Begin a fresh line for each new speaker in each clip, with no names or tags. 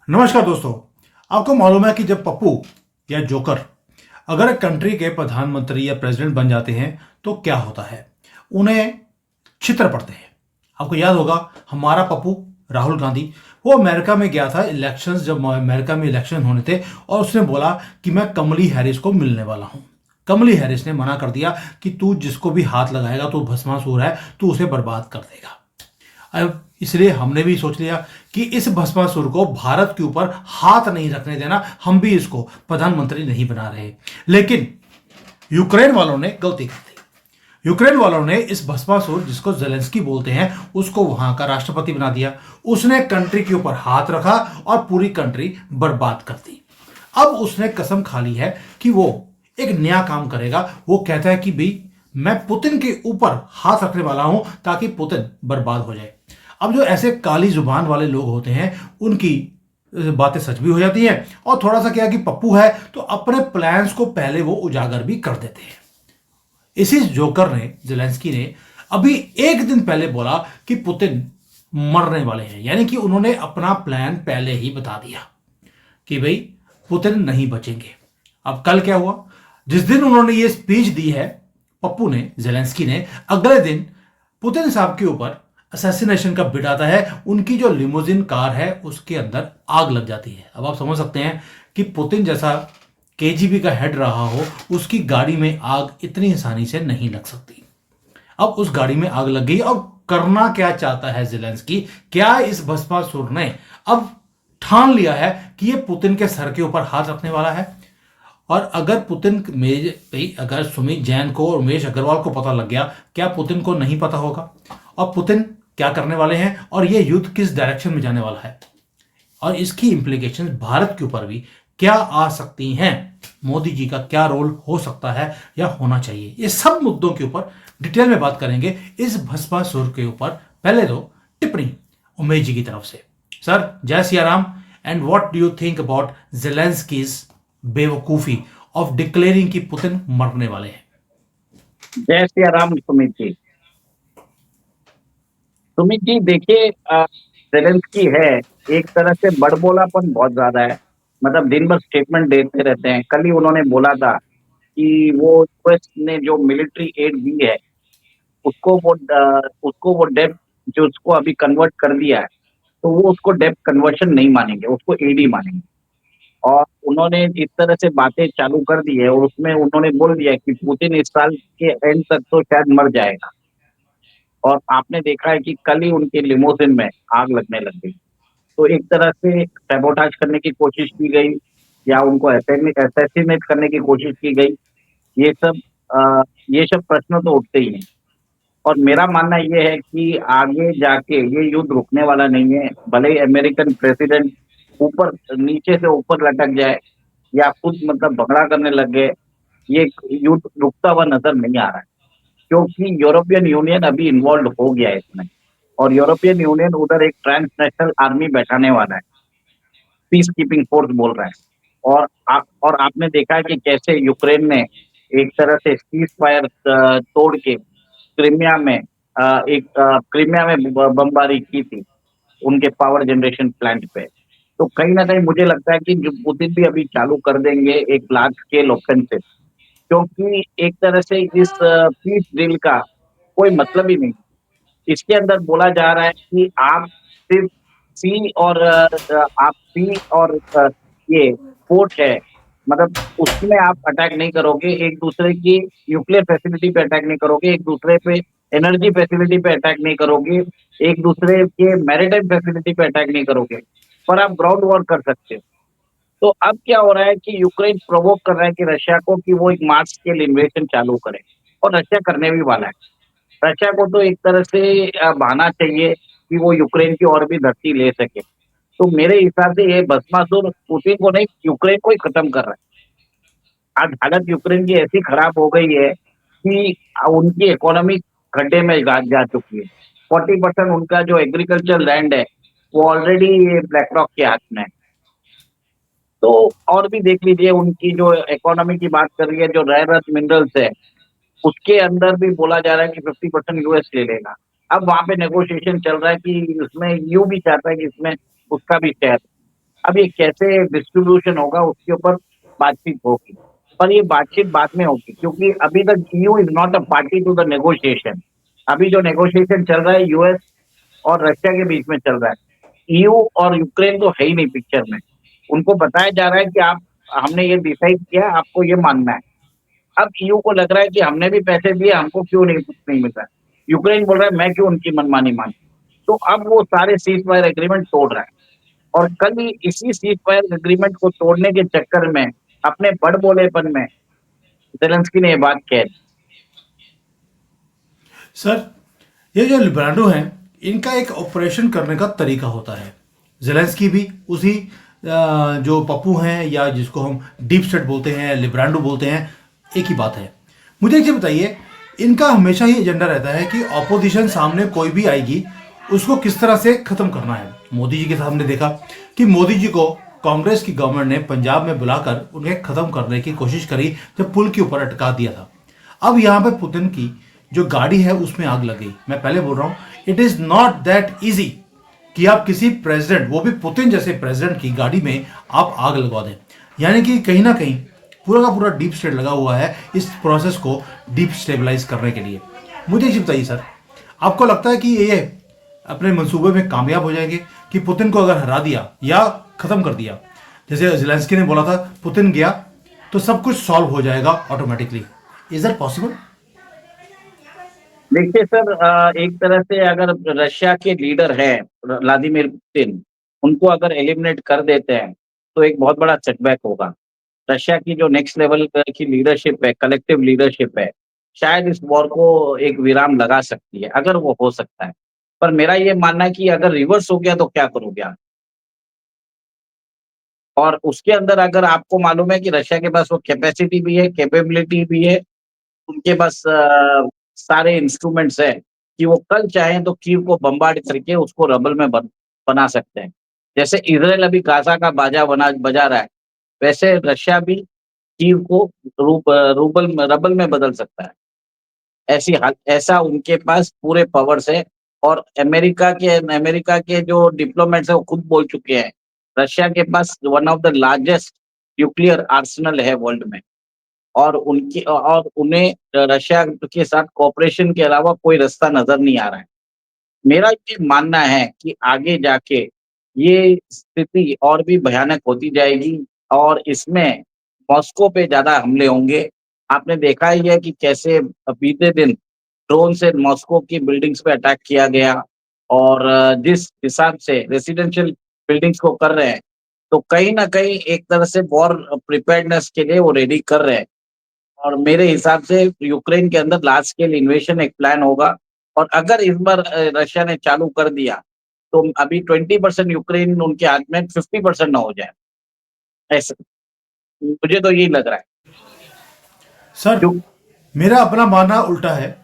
नमस्कार दोस्तों। आपको मालूम है कि जब पप्पू या जोकर अगर एक कंट्री के प्रधानमंत्री या प्रेसिडेंट बन जाते हैं तो क्या होता है, उन्हें छित्र पड़ते हैं। आपको याद होगा हमारा पप्पू राहुल गांधी, वो अमेरिका में गया था इलेक्शंस, जब अमेरिका में इलेक्शन होने थे, और उसने बोला कि मैं कमली हैरिस को मिलने वाला हूं। कमली हैरिस ने मना कर दिया कि तू जिसको भी हाथ लगाएगा तो भस्मासुर है, तू उसे बर्बाद कर देगा। अब इसलिए हमने भी सोच लिया कि इस भस्मासुर को भारत के ऊपर हाथ नहीं रखने देना, हम भी इसको प्रधानमंत्री नहीं बना रहे। लेकिन यूक्रेन वालों ने गलती कर दी। यूक्रेन वालों ने इस भस्मासुर, जिसको जेलेंस्की बोलते हैं, उसको वहां का राष्ट्रपति बना दिया। उसने कंट्री के ऊपर हाथ रखा और पूरी कंट्री बर्बाद कर दी। अब उसने कसम खा ली है कि वो एक नया काम करेगा। वो कहता है कि भाई मैं पुतिन के ऊपर हाथ रखने वाला हूं ताकि पुतिन बर्बाद हो जाए। अब जो ऐसे काली जुबान वाले लोग होते हैं, उनकी बातें सच भी हो जाती हैं, और थोड़ा सा क्या है कि पप्पू है तो अपने प्लान्स को पहले वो उजागर भी कर देते हैं। इसी जोकर ने, जेलेंस्की ने, अभी एक दिन पहले बोला कि पुतिन मरने वाले हैं, यानी कि उन्होंने अपना प्लान पहले ही बता दिया कि भाई पुतिन नहीं बचेंगे। अब कल क्या हुआ, जिस दिन उन्होंने ये स्पीच दी है पप्पू ने, जेलेंस्की ने, अगले दिन पुतिन साहब के ऊपर असैसिनेशन का बिड आता है। उनकी जो लिमोजिन कार है उसके अंदर आग लग जाती है। अब आप समझ सकते हैं कि पुतिन जैसा केजीबी का हेड रहा हो, उसकी गाड़ी में आग इतनी आसानी से नहीं लग सकती। अब उस गाड़ी में आग लग गई। अब करना क्या चाहता है जेलेंस्की? क्या इस भस्मासुर ने अब ठान लिया है कि ये पुतिन के सर के ऊपर हाथ रखने वाला है? और अगर पुतिन में भाई, अगर सुमित जैन को और उमेश अग्रवाल को पता लग गया, क्या पुतिन को नहीं पता होगा? और पुतिन क्या करने वाले हैं और ये युद्ध किस डायरेक्शन में जाने वाला है, और इसकी इंप्लीकेशन भारत के ऊपर भी क्या आ सकती हैं, मोदी जी का क्या रोल हो सकता है या होना चाहिए, ये सब मुद्दों के ऊपर डिटेल में बात करेंगे इस भस्मासुर के ऊपर। पहले तो टिप्पणी उमेश जी की तरफ से। सर, जय Siya Ram. And what do you think about Zelensky's बेवकूफी ऑफ डिक्लेयरिंग कि पुतिन मरने वाले हैं?
जय सिया राम सुमित जी। सुमित जी देखिए, जेलेंस्की है, एक तरह से बड़बोलापन बहुत ज्यादा है। मतलब दिन भर स्टेटमेंट देते रहते हैं। कल ही उन्होंने बोला था कि वो यूएस ने जो मिलिट्री एड दी है उसको वो डेब्ट जो उसको अभी कन्वर्ट कर दिया है, तो वो उसको डेब्ट कन्वर्शन नहीं मानेंगे, उसको एड ही मानेंगे। और उन्होंने इस तरह से बातें चालू कर दी है, और उसमें उन्होंने बोल दिया कि पुतिन इस साल के एंड तक तो शायद मर जाएगा। और आपने देखा है कि कल ही उनके लिमोजिन में आग लगने लग गई। तो एक तरह से सैबोटाज करने की कोशिश की गई, या उनको असैसिनेट करने की कोशिश की गई। ये सब ये सब प्रश्न तो उठते ही हैं। और मेरा मानना ये है कि आगे जाके ये युद्ध रुकने वाला नहीं है। भले ही अमेरिकन प्रेसिडेंट ऊपर नीचे से ऊपर लटक जाए, या खुद मतलब झगड़ा करने लग गए, ये युद्ध रुकता हुआ नजर नहीं आ रहा है। क्योंकि यूरोपियन यूनियन अभी इन्वॉल्व हो गया है इसमें, और यूरोपियन यूनियन उधर एक ट्रांसनेशनल आर्मी बैठाने वाला है, पीस कीपिंग फोर्स बोल रहा है। और आपने देखा है कि कैसे यूक्रेन ने एक तरह से सीज फायर तोड़ के क्रीमिया में क्रीमिया में बमबारी की थी, उनके पावर जनरेशन प्लांट पे। तो कहीं ना कहीं मुझे लगता है कि जो पुतिन भी अभी चालू कर देंगे एक लार्ज स्केल ऑफेंसिव। क्योंकि एक तरह से इस पीस डील का कोई मतलब ही नहीं। इसके अंदर बोला जा रहा है कि आप सिर्फ सी और आप सी और ये पोर्ट है, मतलब उसमें आप अटैक नहीं करोगे, एक दूसरे की न्यूक्लियर फैसिलिटी पे अटैक नहीं करोगे, एक दूसरे पे एनर्जी फैसिलिटी पे अटैक नहीं करोगे, एक दूसरे के मैरिटाइम फैसिलिटी पे अटैक नहीं करोगे, पर आप ग्राउंड वॉर कर सकते हो। तो अब क्या हो रहा है कि यूक्रेन प्रोवोक कर रहा है कि रशिया को कि वो एक मास स्केल इन्वेजन चालू करे, और रशिया करने भी वाला है। रशिया को तो एक तरह से बहाना चाहिए कि वो यूक्रेन की और भी धरती ले सके। तो मेरे हिसाब से ये भस्मासुर पुतिन को नहीं, यूक्रेन को ही खत्म कर रहा है। आज हालत यूक्रेन की ऐसी खराब हो गई है कि उनकी इकोनॉमी खड्डे में जा चुकी है। 40% उनका जो एग्रीकल्चर लैंड है वो ऑलरेडी ब्लैक रॉक के हाथ में है। तो और भी देख लीजिए, उनकी जो इकोनॉमी की बात कर रही है, जो रेयर अर्थ मिनरल्स है, उसके अंदर भी बोला जा रहा है कि 50% यूएस ले लेगा। अब वहां पे नेगोशिएशन चल रहा है कि उसमें यू भी चाहता है कि इसमें उसका भी शेयर। अब ये कैसे डिस्ट्रीब्यूशन होगा उसके ऊपर बातचीत होगी, पर ये बातचीत बाद में होगी क्योंकि अभी तक EU is not a party to the negotiation. अभी जो नेगोशिएशन चल रहा है यूएस और रशिया के बीच में चल रहा है। ईयू और यूक्रेन तो है ही नहीं पिक्चर में। उनको बताया जा रहा है कि आप हमने ये डिसाइड किया, आपको ये मानना है। अब ईयू को लग रहा है कि हमने भी पैसे दिए, हमको क्यों नहीं कुछ नहीं मिल रहा है। यूक्रेन बोल रहा है मैं क्यों उनकी मनमानी मानूं। तो अब वो सारे सीज फायर एग्रीमेंट तोड़ रहा है और कल ही इसी सीज फायर एग्रीमेंट को तोड़ने के चक्कर में अपने बड़बोलेपन में जेलेंस्की ने ये बात कह दी।
सर, ये जो लिब्रांडो हैं, इनका एक ऑपरेशन करने का तरीका होता है। जेलेंस्की भी उसी जो पप्पू हैं या जिसको हम डीप स्टेट बोलते हैं, लिब्रांडो बोलते हैं, एक ही बात है। मुझे एक चीज़ बताइए, इनका हमेशा ही एजेंडा रहता है कि ऑपोजिशन सामने कोई भी आएगी उसको किस तरह से खत्म करना है। मोदी जी के साथ हमने देखा कि मोदी जी को कांग्रेस की गवर्नमेंट ने पंजाब में बुलाकर उन्हें खत्म करने की कोशिश करी जब पुल के ऊपर अटका दिया था। अब यहाँ पे पुतिन की जो गाड़ी है उसमें आग लग गई। मैं पहले बोल रहा हूं, it is not that easy कि आप किसी प्रेसिडेंट, वो भी पुतिन जैसे प्रेसिडेंट की गाड़ी में आप आग लगवा दें। यानी कि कहीं ना कहीं पूरा का पूरा डीप स्टेट लगा हुआ है इस प्रोसेस को डीप स्टेबलाइज करने के लिए। मुझे ये बताइए सर, आपको लगता है कि ये अपने मंसूबे में कामयाब हो जाएंगे कि पुतिन को अगर हरा दिया या खत्म कर दिया, जैसे जेलेंस्की ने बोला था पुतिन गया तो सब कुछ सॉल्व हो जाएगा ऑटोमेटिकली? Is that possible?
देखिए सर, एक तरह से अगर रशिया के लीडर हैं व्लादिमीर पुतिन, उनको अगर एलिमिनेट कर देते हैं तो एक बहुत बड़ा सेटबैक होगा। रशिया की जो नेक्स्ट लेवल की लीडरशिप है, कलेक्टिव लीडरशिप है, शायद इस वॉर को एक विराम लगा सकती है, अगर वो हो सकता है। पर मेरा ये मानना है कि अगर रिवर्स हो गया तो क्या करोगे आप? और उसके अंदर अगर आपको मालूम है कि रशिया के पास वो कैपेसिटी भी है, कैपेबिलिटी भी है, उनके पास सारे इंस्ट्रूमेंट्स हैं कि वो कल चाहें तो कीव को बम्बार्ड करके उसको रबल में बना सकते हैं। जैसे इज़राइल अभी गाज़ा का बाजा बजा रहा है, वैसे रशिया भी कीव को रबल में बदल सकता है। ऐसा उनके पास पूरे पावर्स है और अमेरिका के जो डिप्लोमेट्स हैं वो खुद बोल चुके हैं, रशिया के पास one of the largest nuclear arsenal है वर्ल्ड में। और उन्हें रशिया के साथ कोऑपरेशन के अलावा कोई रास्ता नज़र नहीं आ रहा है। मेरा ये मानना है कि आगे जाके ये स्थिति और भी भयानक होती जाएगी और इसमें मॉस्को पे ज़्यादा हमले होंगे। आपने देखा ही है कि कैसे बीते दिन ड्रोन से मॉस्को की बिल्डिंग्स पे अटैक किया गया और जिस हिसाब से रेजिडेंशियल बिल्डिंग्स को कर रहे हैं, तो कहीं न कहीं एक तरह से वॉर प्रिपेयर्डनेस के लिए वो रेडी कर रहे हैं। और मेरे हिसाब से यूक्रेन के अंदर लार्ज स्केल इन्वेशन एक प्लान होगा और अगर इस बार रशिया ने चालू कर दिया, तो अभी 20% यूक्रेन उनके हाथ में 50% ना हो जाए, ऐसा मुझे तो यही लग रहा है।
सर,
क्यों?
मेरा अपना मानना उल्टा है।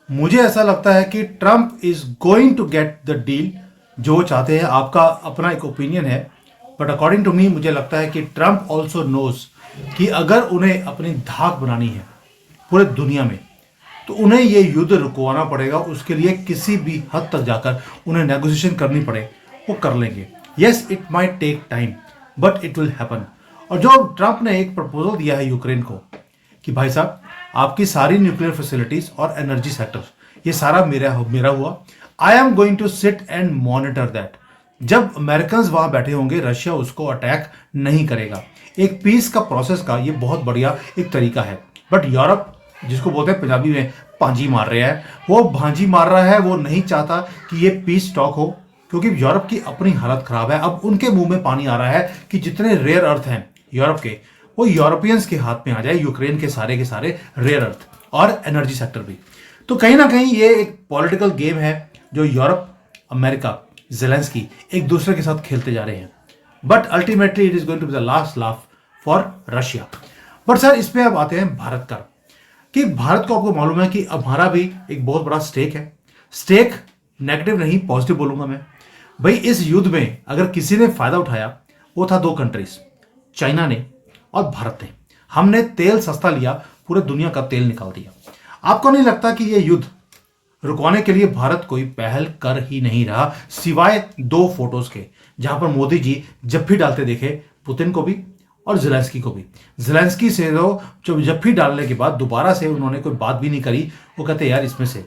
मुझे ऐसा लगता है कि Trump is going to get the deal जो वो चाहते हैं। आपका अपना एक ओपिनियन है, बट अकॉर्डिंग टू मी मुझे लगता है कि ट्रम्प ऑल्सो नोज कि अगर उन्हें अपनी धाक बनानी है पूरे दुनिया में तो उन्हें ये युद्ध रुकवाना पड़ेगा। उसके लिए किसी भी हद तक जाकर उन्हें नेगोशिएशन करनी पड़े, वो कर लेंगे। Yes, it might take time but it will happen. और जो ट्रम्प ने एक प्रपोजल दिया है यूक्रेन को कि भाई साहब, आपकी सारी न्यूक्लियर फैसिलिटीज और एनर्जी सेक्टर ये सारा मेरा मेरा हुआ। I am going to sit and monitor that. जब अमेरिकन वहां बैठे होंगे, रशिया उसको अटैक नहीं करेगा। एक पीस का प्रोसेस का ये बहुत बढ़िया एक तरीका है। बट यूरोप, जिसको बोलते हैं पंजाबी में भांजी मार रहा है, वो भांजी मार रहा है। वो नहीं चाहता कि ये पीस टॉक हो क्योंकि यूरोप की अपनी हालत खराब है। अब उनके मुंह में पानी आ रहा है कि जितने रेयर अर्थ हैं यूरोप के, वो यूरोपियंस के हाथ में आ जाए, यूक्रेन के सारे रेयर अर्थ और एनर्जी सेक्टर भी। तो कहीं ना कहीं ये एक पॉलिटिकल गेम है जो यूरोप, अमेरिका, जेलेंस्की एक दूसरे के साथ खेलते जा रहे हैं। But ultimately it is going to be the last laugh for Russia. But sir, इस पे अब आते हैं भारत का, कि भारत को आपको मालूम है कि अब हमारा भी एक बहुत बड़ा स्टेक है। स्टेक नेगेटिव नहीं, पॉजिटिव बोलूंगा मैं। भाई, इस युद्ध में अगर किसी ने फायदा उठाया वो था दो कंट्रीज, चाइना ने और भारत ने। हमने तेल सस्ता लिया, पूरे दुनिया का तेल निकाल दिया। आपको नहीं लगता कि यह युद्ध रुकवाने के लिए भारत कोई पहल कर ही नहीं रहा सिवाय दो फोटोज के? जहां पर मोदी जी जप्फी डालते देखे पुतिन को भी और ज़ेलेंस्की को भी। ज़ेलेंस्की से तो जो जप्फी डालने के बाद दोबारा से उन्होंने कोई बात भी नहीं करी। वो कहते यार इसमें से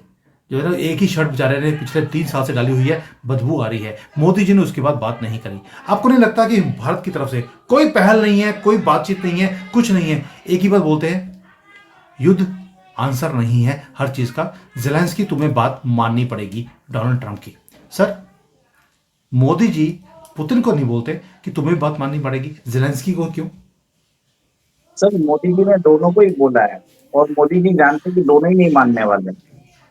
जो है ना एक ही शर्ट बेचारे ने पिछले 3 साल से डाली हुई है, बदबू आ रही है। मोदी जी ने उसके बाद बात नहीं करी। आपको नहीं लगता कि भारत की तरफ से कोई पहल नहीं है, कोई बातचीत नहीं है, कुछ नहीं है? एक ही बात बोलते हैं, युद्ध आंसर नहीं है हर चीज का। ज़ेलेंस्की तुम्हें बात माननी पड़ेगी डोनाल्ड ट्रंप की। सर, मोदी जी पुतिन को नहीं बोलते कि तुम्हें बात माननी पड़ेगी, ज़ेलेंस्की को क्यों?
सर मोदी जी ने दोनों को ही बोला है और मोदी जी जानते हैं कि दोनों ही नहीं मानने वाले।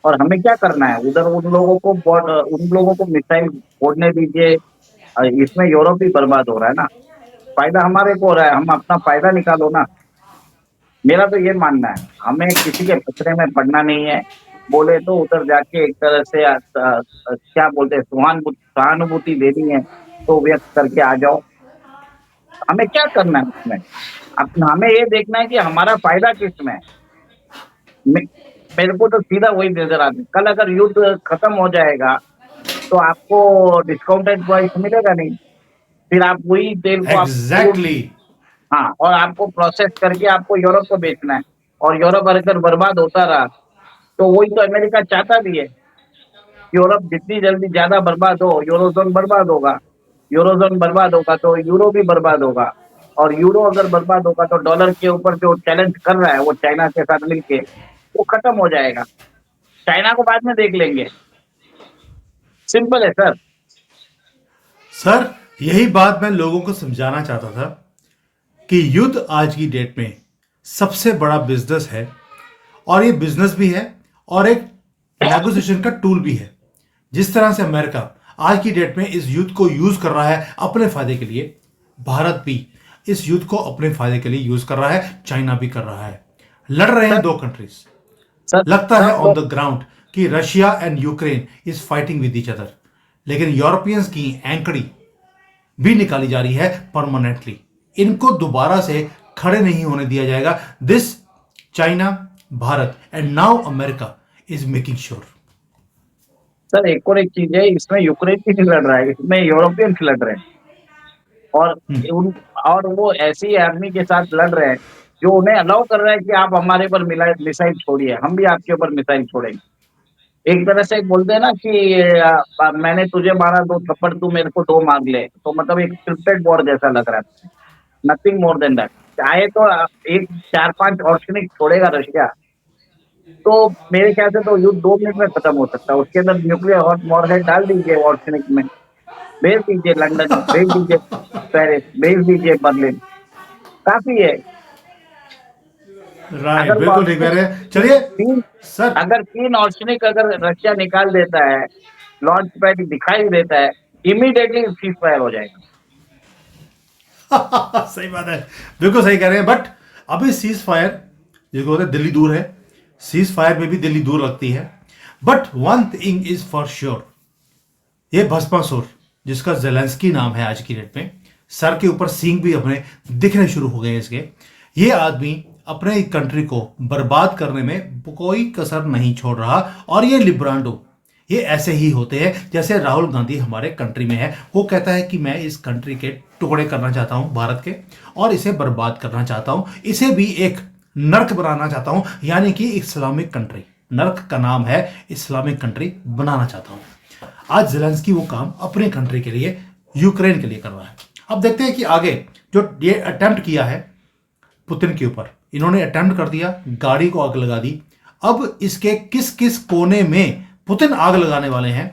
और हमें क्या करना है, उधर उन लोगों को मिसाइल फोड़ने दीजिए। इसमें यूरोप ही बर्बाद हो रहा है ना, फायदा हमारे को हो रहा है, हम अपना फायदा निकालो ना। मेरा तो ये मानना है, हमें किसी के पचड़े में पड़ना नहीं है। बोले तो उधर जाके एक तरह से क्या बोलते हैं, सहानुभूति देनी है तो व्यक्त करके आ जाओ। हमें क्या करना है उसमें, हमें ये देखना है कि हमारा फायदा किसमें है। मे- मेरे को तो सीधा वही नजर आता है। कल अगर युद्ध खत्म हो जाएगा तो आपको डिस्काउंटेड प्राइस मिलेगा नहीं, फिर आप वही तेल को आप
एग्जैक्टली।
हाँ, और आपको प्रोसेस करके आपको यूरोप को बेचना है। और यूरोप अगर बर्बाद होता रहा तो वही तो अमेरिका चाहता भी है। यूरोप जितनी जल्दी ज्यादा बर्बाद हो, यूरोजोन बर्बाद होगा। यूरोजोन बर्बाद होगा तो यूरो भी बर्बाद होगा। और यूरो अगर बर्बाद होगा तो डॉलर के ऊपर जो चैलेंज कर रहा है वो चाइना के साथ मिलके, वो खत्म हो जाएगा। चाइना को बाद में देख लेंगे। सिंपल है सर।
सर, यही बात मैं लोगों को समझाना चाहता था कि युद्ध आज की डेट में सबसे बड़ा बिजनेस है, और ये बिजनेस भी है और एक नेगोशिएशन का टूल भी है। जिस तरह से अमेरिका आज की डेट में इस युद्ध को यूज कर रहा है अपने फायदे के लिए, भारत भी इस युद्ध को अपने फायदे के लिए यूज कर रहा है, चाइना भी कर रहा है। लड़ रहे हैं
सर
दो कंट्रीज।
सर
लगता है
सब
ऑन
लोग
द ग्राउंड कि Russia and Ukraine is fighting with each other, लेकिन यूरोपियंस की एंकड़ी भी निकाली जा रही है परमानेंटली। इनको दोबारा से खड़े नहीं होने दिया जाएगा। This China, Bharat and now America is making sure.
Sir एक और एक चीज है, इसमें यूक्रेन भी नहीं लड़ रहा है, इसमें यूरोपियंस लड़ रहे हैं। और उन और वो ऐसी आर्मी के साथ लड़ रहे हैं जो उन्हें अलाउ कर रहा है कि आप हमारे पर मिसाइल छोड़िए, हम भी आपके ऊपर मिसाइल छोड़ेंगे। एक तरह से बोलते हैं ना कि मैंने तुझे मारा 2 थप्पड़, तू मेरे को 2 मार ले। तो मतलब एक स्क्रिप्टेड वॉर जैसा लग रहा है, नथिंग मोर देन दैट। चाहे तो एक 4-5 ऑर्शनिक छोड़ेगा रशिया, तो मेरे ख्याल से तो युद्ध 2 मिनट में खत्म हो सकता है। उसके अंदर न्यूक्लियर हॉट वॉरहेड डाल दीजिए ऑर्शनिक में, भेज दीजिए लंदन, भेज दीजिए पेरिस, भेज दीजिए बर्लिन, काफी है।
राइट,
अगर वो
बिल्कुल ठीक कह रहे हैं। चलिए
तीन
सर।
अगर 3 ऑर्शनिक अगर रशिया निकाल देता है, लॉन्च पैड दिखाई देता है, इमीडिएटली सीज फायर हो जाएगा।
सही बात है, बिल्कुल सही कह रहे हैं। बट अभी सीज फायर, जिसको बोलते हैं दिल्ली दूर है, सीज फायर में भी दिल्ली दूर लगती है। But one thing is for sure, ये भस्मासुर जिसका ज़ेलेंस्की नाम है आज की डेट में, सर के ऊपर सींग भी अपने दिखने शुरू हो गए इसके। ये आदमी अपने कंट्री को बर्बाद करने में कोई कसर नहीं छोड़ रहा। और ये लिब्रांडो, ये ऐसे ही होते हैं जैसे राहुल गांधी हमारे कंट्री में है। वो कहता है कि मैं इस कंट्री के टुकड़े करना चाहता हूं भारत के, और इसे बर्बाद करना चाहता हूं, इसे भी एक नर्क बनाना चाहता हूं, यानी कि इस्लामिक कंट्री। नर्क का नाम है, इस्लामिक कंट्री बनाना चाहता हूं। आज ज़ेलेंस्की वो काम अपने कंट्री के लिए, यूक्रेन के लिए कर रहा है। अब देखते हैं कि आगे जो ये अटेम्प्ट किया है पुतिन के ऊपर, इन्होंने अटेम्प्ट कर दिया, गाड़ी को आग लगा दी। अब इसके किस किस कोने में पुतिन आग लगाने वाले हैं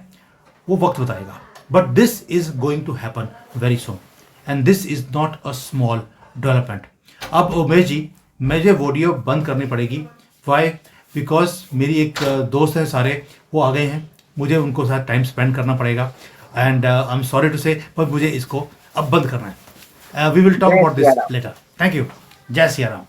वो वक्त बताएगा। But this is going to happen very soon, and this is not a small development. अब उमेश जी, मुझे वीडियो बंद करनी पड़ेगी। वाई? बिकॉज मेरी एक दोस्त है सारे, वो आ गए हैं, मुझे उनको साथ टाइम स्पेंड करना पड़ेगा। And I am sorry to say, पर मुझे इसको अब बंद करना है। वी विल टॉक
जय
about
Siya
this
Ram.
Later. Thank you. जय सिया राम।